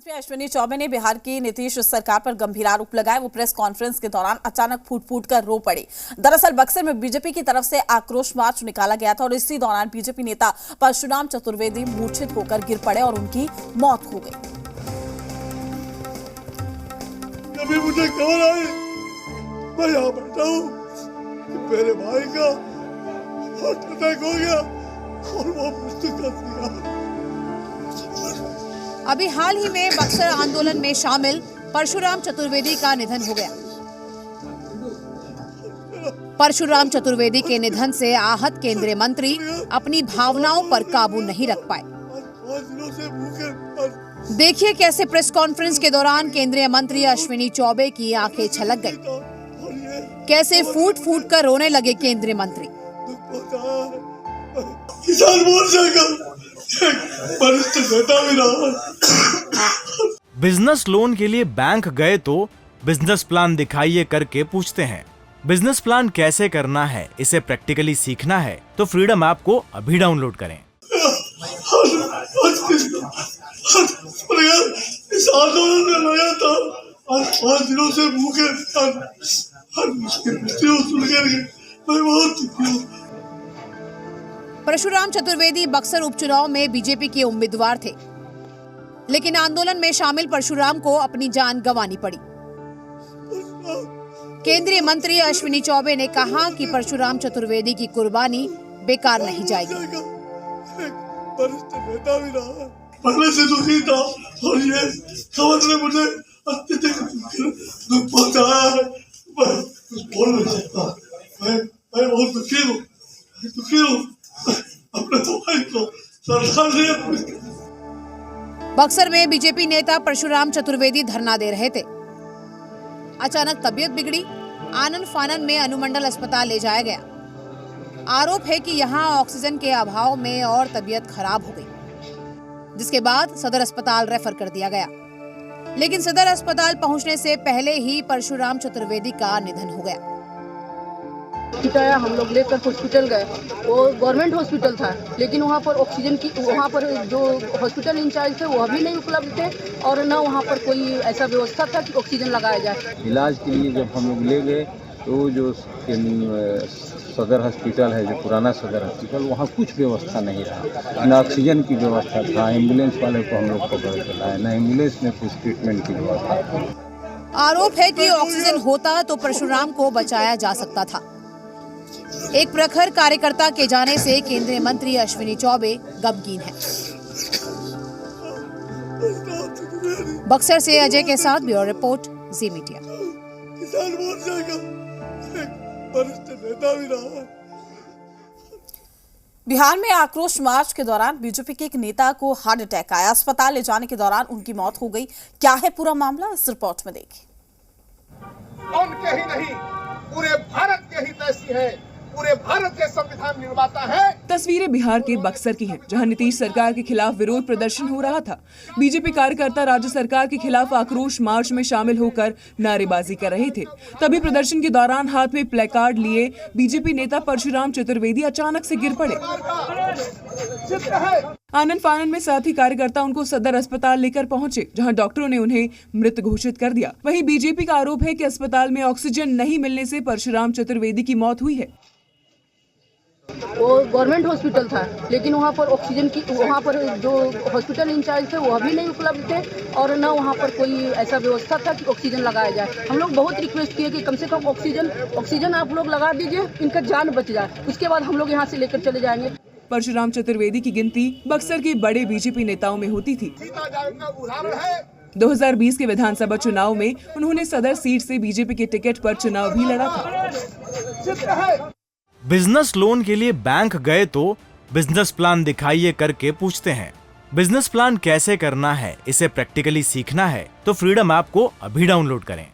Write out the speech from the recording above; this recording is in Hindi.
मंत्री अश्विनी चौबे ने बिहार की नीतीश सरकार पर गंभीर आरोप लगाए। वो प्रेस कॉन्फ्रेंस के दौरान अचानक फूट फूट कर रो पड़े। दरअसल बक्सर में बीजेपी की तरफ से आक्रोश मार्च निकाला गया था और इसी दौरान बीजेपी नेता परशुराम चतुर्वेदी मूर्छित होकर गिर पड़े और उनकी मौत हो गई। अभी मुझे खबर आई, मैं यहाँ बैठा हूँ, मेरे भाई का हार्ट अटैक हो गया और वो मृत्यु कर दिया। अभी हाल ही में बक्सर आंदोलन में शामिल परशुराम चतुर्वेदी का निधन हो गया। परशुराम चतुर्वेदी के निधन से आहत केंद्रीय मंत्री अपनी भावनाओं पर काबू नहीं रख पाए। देखिए कैसे प्रेस कॉन्फ्रेंस के दौरान केंद्रीय मंत्री अश्विनी चौबे की आंखें छलक गई, कैसे फूट फूट कर रोने लगे केंद्रीय मंत्री। किसान मोर्चा का वरिष्ठ नेता भी रहा। बिजनेस लोन के लिए बैंक गए तो बिजनेस प्लान दिखाइए करके पूछते हैं। बिजनेस प्लान कैसे करना है, इसे प्रैक्टिकली सीखना है तो फ्रीडम ऐप को अभी डाउनलोड करें। इस आंदोलन में लगा था, आज 5 दिनों से भूखे मैं बहुत दुखी हूँ। परशुराम चतुर्वेदी बक्सर उपचुनाव में बीजेपी के उम्मीदवार थे, लेकिन आंदोलन में शामिल परशुराम को अपनी जान गंवानी पड़ी। केंद्रीय मंत्री अश्विनी चौबे ने कहा कि परशुराम चतुर्वेदी की कुर्बानी बेकार नहीं जाएगी। वरिष्ठ नेता भी रहा, पहले से दुखी था और ये खबर ने मुझे अत्यधिक दुख पहुंचाया है। मैं कुछ बोल नहीं सकता। मैं बहुत दुखी हूँ। अपने भाई को सरकार ने। बक्सर में बीजेपी नेता परशुराम चतुर्वेदी धरना दे रहे थे। अचानक तबीयत बिगड़ी, आनन फानन में अनुमंडल अस्पताल ले जाया गया। आरोप है कि यहां ऑक्सीजन के अभाव में और तबीयत खराब हो गई, जिसके बाद सदर अस्पताल रेफर कर दिया गया। लेकिन सदर अस्पताल पहुंचने से पहले ही परशुराम चतुर्वेदी का निधन हो गया। हम लोग लेकर हॉस्पिटल गए। वो गवर्नमेंट हॉस्पिटल था, लेकिन वहाँ पर ऑक्सीजन की, वहाँ पर जो हॉस्पिटल इंचार्ज थे वो भी नहीं उपलब्ध थे और न वहाँ पर कोई ऐसा व्यवस्था था कि ऑक्सीजन लगाया जाए। इलाज के लिए जब हम लोग ले गए तो जो सदर हॉस्पिटल है, जो पुराना सदर हॉस्पिटल, वहाँ कुछ व्यवस्था नहीं रहा। न ऑक्सीजन की व्यवस्था था, एम्बुलेंस वाले को हम लोग पकड़ के लाए, न एम्बुलेंस में कुछ ट्रीटमेंट की व्यवस्था था। आरोप है कि ऑक्सीजन होता तो परशुराम को बचाया जा सकता था। एक प्रखर कार्यकर्ता के जाने से केंद्रीय मंत्री अश्विनी चौबे गमगीन हैं। बक्सर से अजय के साथ ब्यूरो रिपोर्ट, जी मीडिया। किसान मोर्चा का वरिष्ठ नेता भी रहा। बिहार में आक्रोश मार्च के दौरान बीजेपी के एक नेता को हार्ट अटैक आया। अस्पताल ले जाने के दौरान उनकी मौत हो गई। क्या है पूरा मामला, इस रिपोर्ट में देखिए। उनके ही नहीं, पूरे भारत के हित ऐसी है, पूरे भारत के संविधान निर्माता है। तस्वीरें बिहार के बक्सर की हैं, जहां नीतीश सरकार के खिलाफ विरोध प्रदर्शन हो रहा था। बीजेपी कार्यकर्ता राज्य सरकार के खिलाफ आक्रोश मार्च में शामिल होकर नारेबाजी कर रहे थे। तभी प्रदर्शन के दौरान हाथ में प्ले कार्ड लिए बीजेपी नेता परशुराम चतुर्वेदी अचानक से गिर पड़े। आनन फानन में साथी कार्यकर्ता उनको सदर अस्पताल लेकर पहुंचे, जहां डॉक्टरों ने उन्हें मृत घोषित कर दिया। वहीं बीजेपी का आरोप है कि अस्पताल में ऑक्सीजन नहीं मिलने से परशुराम चतुर्वेदी की मौत हुई है। वो गवर्नमेंट हॉस्पिटल था, लेकिन वहाँ पर ऑक्सीजन की, वहाँ पर जो हॉस्पिटल इंचार्ज थे वो भी नहीं उपलब्ध थे और न वहाँ पर कोई ऐसा व्यवस्था था कि ऑक्सीजन लगाया जाए। हम लोग बहुत रिक्वेस्ट किए कि कम से कम ऑक्सीजन आप लोग लगा दीजिए, इनका जान बच जाए, उसके बाद हम लोग यहाँ से लेकर चले जाएंगे। परशुराम चतुर्वेदी की गिनती बक्सर के बड़े बीजेपी नेताओं में होती थी। 2020 के विधानसभा चुनाव में उन्होंने सदर सीट से बीजेपी के टिकट पर चुनाव भी लड़ा था। बिजनेस लोन के लिए बैंक गए तो बिजनेस प्लान दिखाइए करके पूछते हैं। बिजनेस प्लान कैसे करना है, इसे प्रैक्टिकली सीखना है तो फ्रीडम ऐप को अभी डाउनलोड करें।